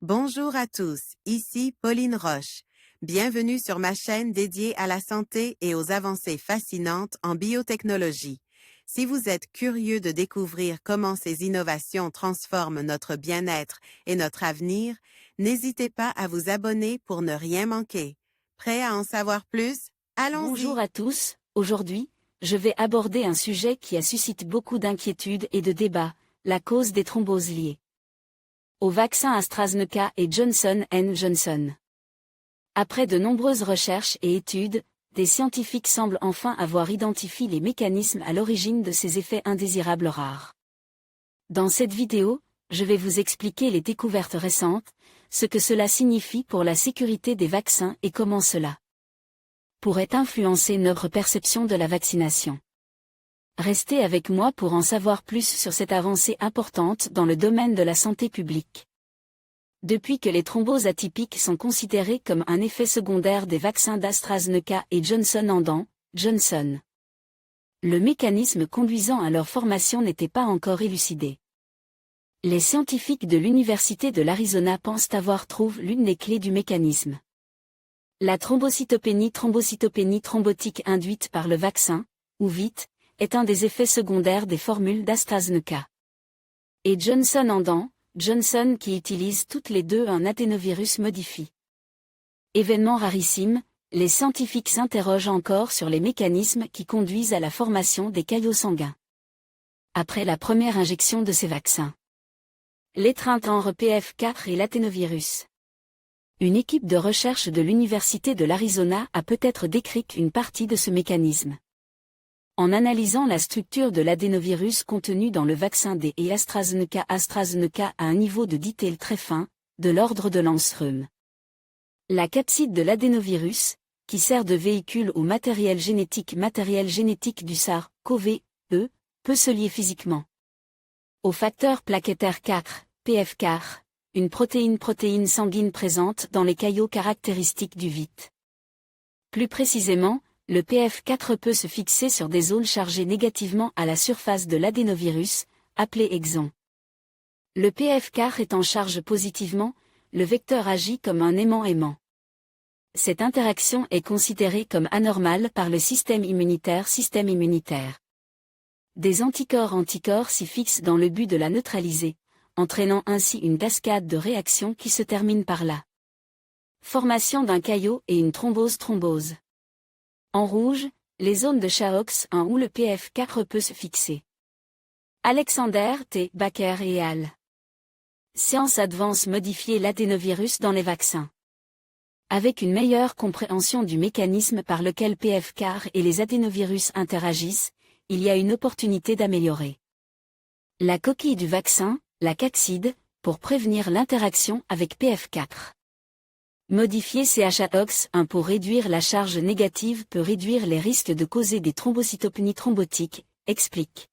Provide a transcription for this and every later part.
Bonjour à tous, ici Pauline Roche. Bienvenue sur ma chaîne dédiée à la santé et aux avancées fascinantes en biotechnologie. Si vous êtes curieux de découvrir comment ces innovations transforment notre bien-être et notre avenir, n'hésitez pas à vous abonner pour ne rien manquer. Prêt à en savoir plus? Bonjour Allons-y! à tous, aujourd'hui, je vais aborder un sujet qui a suscité beaucoup d'inquiétudes et de débats, la cause des thromboses liées au vaccin AstraZeneca et Johnson & Johnson. Après de nombreuses recherches et études, des scientifiques semblent enfin avoir identifié les mécanismes à l'origine de ces effets indésirables rares. Dans cette vidéo, je vais vous expliquer les découvertes récentes, ce que cela signifie pour la sécurité des vaccins et comment cela pourrait influencer notre perception de la vaccination. Restez avec moi pour en savoir plus sur cette avancée importante dans le domaine de la santé publique. Depuis que les thromboses atypiques sont considérées comme un effet secondaire des vaccins d'AstraZeneca et Johnson & Johnson, le mécanisme conduisant à leur formation n'était pas encore élucidé. Les scientifiques de l'Université de l'Arizona pensent avoir trouvé l'une des clés du mécanisme. La thrombocytopénie thrombotique induite par le vaccin, ou VIT, est un des effets secondaires des formules d'AstraZeneca et Johnson qui utilisent toutes les deux un adénovirus modifié. Événement rarissime, les scientifiques s'interrogent encore sur les mécanismes qui conduisent à la formation des caillots sanguins après la première injection de ces vaccins. L'étreinte entre PF4 et l'adénovirus. Une équipe de recherche de l'Université de l'Arizona a peut-être décrit une partie de ce mécanisme. En analysant la structure de l'adénovirus contenu dans le vaccin D et AstraZeneca à un niveau de detail très fin, de l'ordre de l'angstrom. La capside de l'adénovirus, qui sert de véhicule au matériel génétique du SARS-CoV-2, peut se lier physiquement au facteur plaquettaire 4, PF4, une protéine sanguine présente dans les caillots caractéristiques du VIT. Plus précisément, le PF4 peut se fixer sur des zones chargées négativement à la surface de l'adénovirus, appelées exons. Le PF4 étant charge positivement, le vecteur agit comme un aimant-aimant. Cette interaction est considérée comme anormale par le système immunitaire. Des anticorps s'y fixent dans le but de la neutraliser, entraînant ainsi une cascade de réactions qui se termine par la formation d'un caillot et une thrombose. En rouge, les zones de Chaox 1 où le PF4 peut se fixer. Alexander T. Baker et al. Science Advance modifier l'adénovirus dans les vaccins. Avec une meilleure compréhension du mécanisme par lequel PF4 et les adénovirus interagissent, il y a une opportunité d'améliorer la coquille du vaccin, la capside, pour prévenir l'interaction avec PF4. Modifier CHAOX1 pour réduire la charge négative peut réduire les risques de causer des thrombocytopénies thrombotiques, explique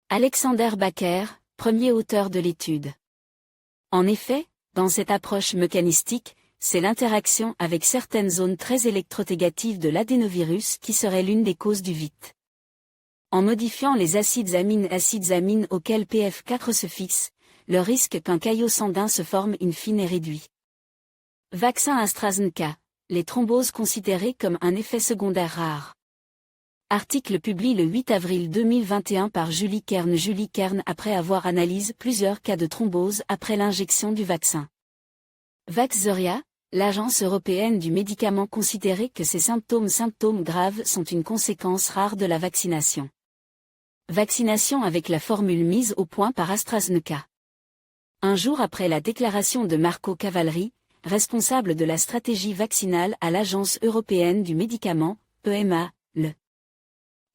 Alexander Baker, premier auteur de l'étude. En effet, dans cette approche mécanistique, c'est l'interaction avec certaines zones très électronégatives de l'adénovirus qui serait l'une des causes du VIT. En modifiant les acides amines auxquels PF4 se fixe, le risque qu'un caillot sanguin se forme in fine est réduit. Vaccin AstraZeneca, les thromboses considérées comme un effet secondaire rare. Article publié le 8 avril 2021 par Julie Kern après avoir analysé plusieurs cas de thrombose après l'injection du vaccin. Vaxzevria, l'agence européenne du médicament considérait que ces symptômes graves sont une conséquence rare de la vaccination. Vaccination avec la formule mise au point par AstraZeneca. Un jour après la déclaration de Marco Cavalry, responsable de la stratégie vaccinale à l'Agence européenne du médicament, EMA, le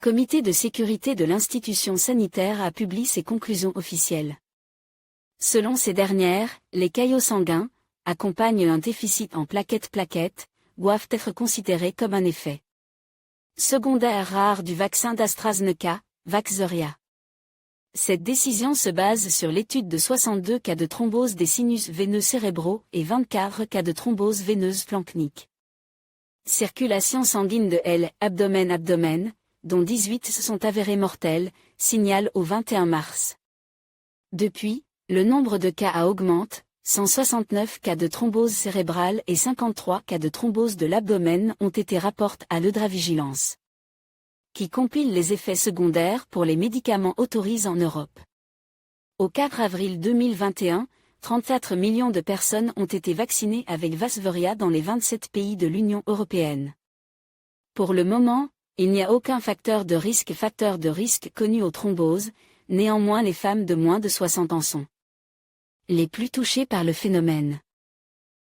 Comité de sécurité de l'institution sanitaire a publié ses conclusions officielles. Selon ces dernières, les caillots sanguins accompagnent un déficit en plaquettes, doivent être considérés comme un effet secondaire rare du vaccin d'AstraZeneca, Vaxzevria. Cette décision se base sur l'étude de 62 cas de thrombose des sinus veineux cérébraux et 24 cas de thrombose veineuse flanquenique. Circulation sanguine de L, abdomen, dont 18 se sont avérés mortels, signale au 21 mars. Depuis, le nombre de cas augmente, 169 cas de thrombose cérébrale et 53 cas de thrombose de l'abdomen ont été rapportés à l'Eudravigilance, qui compile les effets secondaires pour les médicaments autorisés en Europe. Au 4 avril 2021, 34 millions de personnes ont été vaccinées avec Vaxzevria dans les 27 pays de l'Union européenne. Pour le moment, il n'y a aucun facteur de risque connu aux thromboses, néanmoins les femmes de moins de 60 ans sont les plus touchées par le phénomène.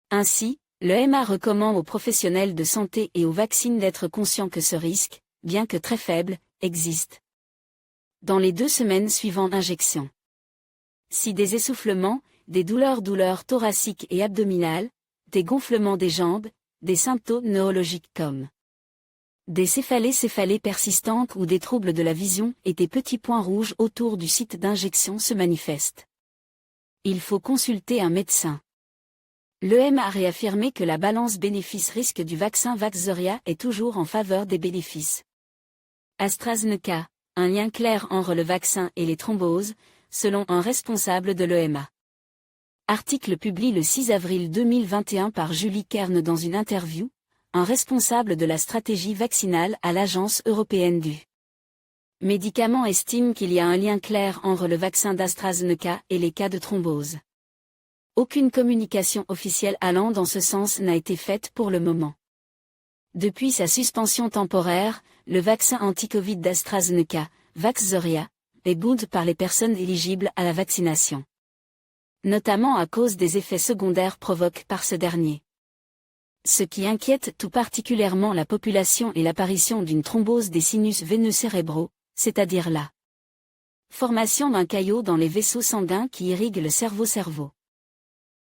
Ainsi, l'EMA recommande aux professionnels de santé et aux vaccins d'être conscients que ce risque, bien que très faible, existe dans les 2 semaines suivant l'injection. Si des essoufflements, des douleurs thoraciques et abdominales, des gonflements des jambes, des symptômes neurologiques comme des céphalées persistantes ou des troubles de la vision et des petits points rouges autour du site d'injection se manifestent, il faut consulter un médecin. L'EMA a réaffirmé que la balance bénéfice-risque du vaccin Vaxzevria est toujours en faveur des bénéfices. AstraZeneca, un lien clair entre le vaccin et les thromboses, selon un responsable de l'EMA. Article publié le 6 avril 2021 par Julie Kern dans une interview, un responsable de la stratégie vaccinale à l'Agence européenne du médicament estime qu'il y a un lien clair entre le vaccin d'AstraZeneca et les cas de thrombose. Aucune communication officielle allant dans ce sens n'a été faite pour le moment. Depuis sa suspension temporaire, le vaccin anti-Covid d'AstraZeneca, Vaxzevria, est boudé par les personnes éligibles à la vaccination, notamment à cause des effets secondaires provoqués par ce dernier. Ce qui inquiète tout particulièrement la population est l'apparition d'une thrombose des sinus veineux cérébraux, c'est-à-dire la formation d'un caillot dans les vaisseaux sanguins qui irriguent le cerveau.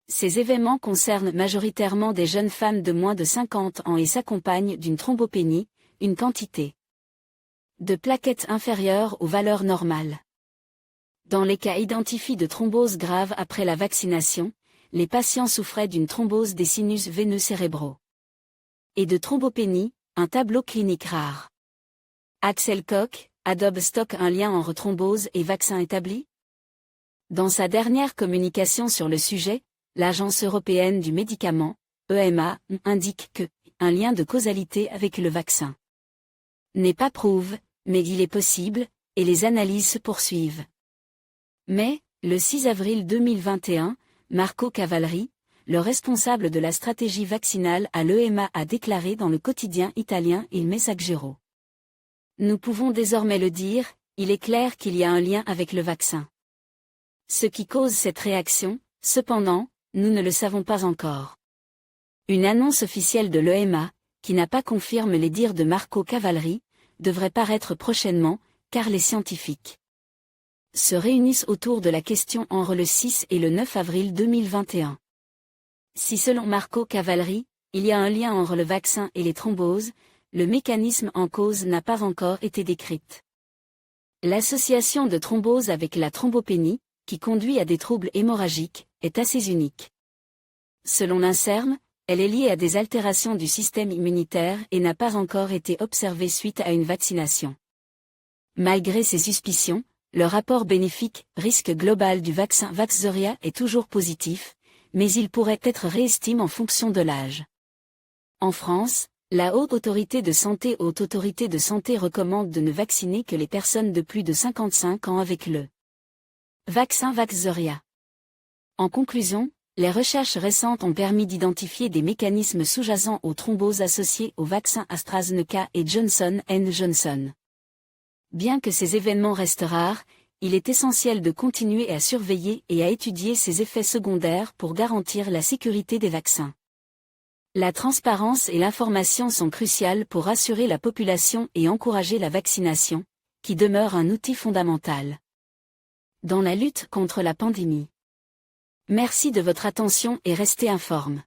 Ces événements concernent majoritairement des jeunes femmes de moins de 50 ans et s'accompagnent d'une thrombopénie, une quantité de plaquettes inférieure aux valeurs normales. Dans les cas identifiés de thrombose grave après la vaccination, les patients souffraient d'une thrombose des sinus veineux cérébraux et de thrombopénie, un tableau clinique rare. Axel Koch, Adobe Stock, un lien entre thrombose et vaccin établi? Dans sa dernière communication sur le sujet, l'Agence européenne du médicament, EMA, indique que un lien de causalité avec le vaccin n'est pas prouvé, mais il est possible, et les analyses se poursuivent. Mais, le 6 avril 2021, Marco Cavalri, le responsable de la stratégie vaccinale à l'EMA, a déclaré dans le quotidien italien Il Messaggero. Nous pouvons désormais le dire, il est clair qu'il y a un lien avec le vaccin. Ce qui cause cette réaction, cependant, nous ne le savons pas encore. Une annonce officielle de l'EMA, qui n'a pas confirmé les dires de Marco Cavalri, devrait paraître prochainement, car les scientifiques se réunissent autour de la question entre le 6 et le 9 avril 2021. Si selon Marco Cavalri, il y a un lien entre le vaccin et les thromboses, le mécanisme en cause n'a pas encore été décrit. L'association de thrombose avec la thrombopénie, qui conduit à des troubles hémorragiques, est assez unique. Selon l'INSERM, elle est liée à des altérations du système immunitaire et n'a pas encore été observée suite à une vaccination. Malgré ces suspicions, le rapport bénéfice-risque global du vaccin Vaxzevria est toujours positif, mais il pourrait être réestimé en fonction de l'âge. En France, la Haute Autorité de Santé recommande de ne vacciner que les personnes de plus de 55 ans avec le vaccin Vaxzevria. En conclusion, les recherches récentes ont permis d'identifier des mécanismes sous-jacents aux thromboses associées aux vaccins AstraZeneca et Johnson & Johnson. Bien que ces événements restent rares, il est essentiel de continuer à surveiller et à étudier ces effets secondaires pour garantir la sécurité des vaccins. La transparence et l'information sont cruciales pour rassurer la population et encourager la vaccination, qui demeure un outil fondamental dans la lutte contre la pandémie. Merci de votre attention et restez informes.